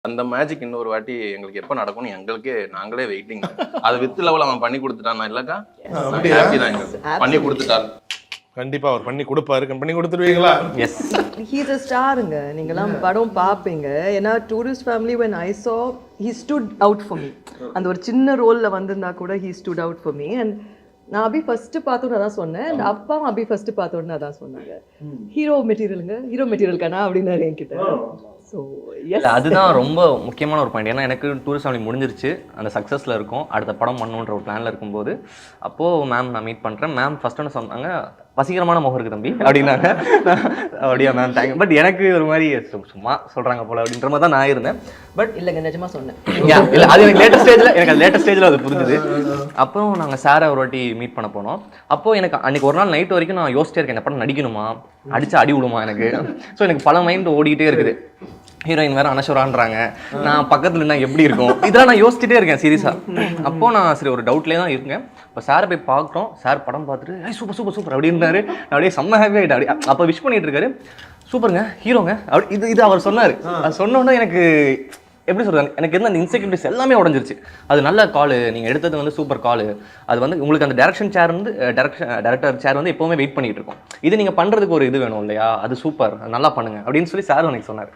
அந்த மேஜிக் இன்னொரு வாட்டி எங்களுக்கு எப்ப நடக்கும்னு எங்களுக்கே நாங்களே வெயிட்டிங். அது வித் லெவல் அவன் பண்ணி கொடுத்துட்டான் இல்லக்கா, ஹாப்பி தான் எங்களுக்கு பண்ணி கொடுத்துட்டான். கண்டிப்பா அவர் பண்ணி கொடுப்பாரு. பண்ணி கொடுத்துருவீங்களா? எஸ், ஹீஸ் அ ஸ்டாருங்க. நீங்களாம் படம் பார்ப்பீங்க. ஏன்னா Tourist Family when I saw he stood out for me. அந்த ஒரு சின்ன ரோல்ல வந்திருந்தா கூட he stood out for me. And நான் அபி ஃபர்ஸ்ட் பார்த்தோன்னு அதான் சொன்னேன். அண்ட் அப்பாவும் அபி ஃபர்ஸ்ட் பார்த்தோன்னு அதான் சொன்னாங்க. ஹீரோ மெட்டீரியலுங்க, ஹீரோ மெட்டீரியல்கானா அப்படின்னாரு என்கிட்ட. ஸோ அதுதான் ரொம்ப முக்கியமான ஒரு பாயிண்ட். ஏன்னா எனக்கு டூரிஸ்ட் ஃபேமிலி முடிஞ்சிருச்சு, அந்த சக்ஸஸில் இருக்கும், அடுத்த படம் பண்ணணுன்ற ஒரு பிளானில் இருக்கும்போது அப்போது மேம் நான் மீட் பண்ணுறேன். மேம் ஃபர்ஸ்ட் ஒன்று சொன்னாங்க, வசீகரமான முகம் இருக்குது தம்பி அப்படின்னாங்க. அப்படியா மேம் தேங்க்யூ. பட் எனக்கு ஒரு மாதிரி சும்மா சொல்கிறாங்க போல அப்படின்ற மாதிரி தான் நான் இருந்தேன். பட் இல்லைங்க, நிஜமா சொன்னேன். இல்லை, அது எனக்கு லேட்டஸ்ட் ஸ்டேஜில் அது புரிஞ்சுது. அப்புறம் நாங்கள் சாரை ஒரு வாட்டி மீட் பண்ண போனோம். அப்போது எனக்கு அன்றைக்கி ஒரு நாள் நைட் வரைக்கும் நான் யோசிச்சிட்டே இருக்கேன், இந்த படம் நடிக்கணுமா, அடிச்சா அடி விடுமா எனக்கு. ஸோ எனக்கு பல மைண்ட் ஓடிக்கிட்டே இருக்குது. ஹீரோயின் வேறு அனசுரான்றாங்க, நான் பக்கத்தில் என்ன எப்படி இருக்கும், இதெல்லாம் நான் யோசிச்சுட்டே இருக்கேன் சீரியஸாக. அப்போது நான் சரி ஒரு டவுட்லேயே தான் இருக்கேன். இப்போ சாரை போய் பார்க்குறோம், சார் படம் பார்த்துட்டு சூப்பர் சூப்பர் சூப்பர் அப்படி இருந்தார். அப்படியே செம்ம ஹாப்பி ஆகிட்டு அப்படி அப்போ விஷ் பண்ணிட்டு இருக்காரு. சூப்பருங்க ஹீரோங்க அப்படி இது அவர் சொன்னார். அது சொன்னோன்னே எனக்கு எப்படி சொல்கிறாங்க, எனக்கு இருந்த அந்த இன்செக்யூரிட்டிஸ் எல்லாமே உடஞ்சிருச்சு. அது நல்ல கால், நீங்கள் எடுத்தது வந்து சூப்பர் கால். அது வந்து உங்களுக்கு அந்த டேரக்ஷன் சேர் வந்து டேரக்டர் சேர் வந்து எப்போவுமே வெயிட் பண்ணிகிட்டு இருக்கோம். இது நீங்கள் பண்ணுறதுக்கு ஒரு இது வேணும் இல்லையா, அது சூப்பர், நல்லா பண்ணுங்க அப்படின்னு சொல்லி சார் எனக்கு சொன்னார்.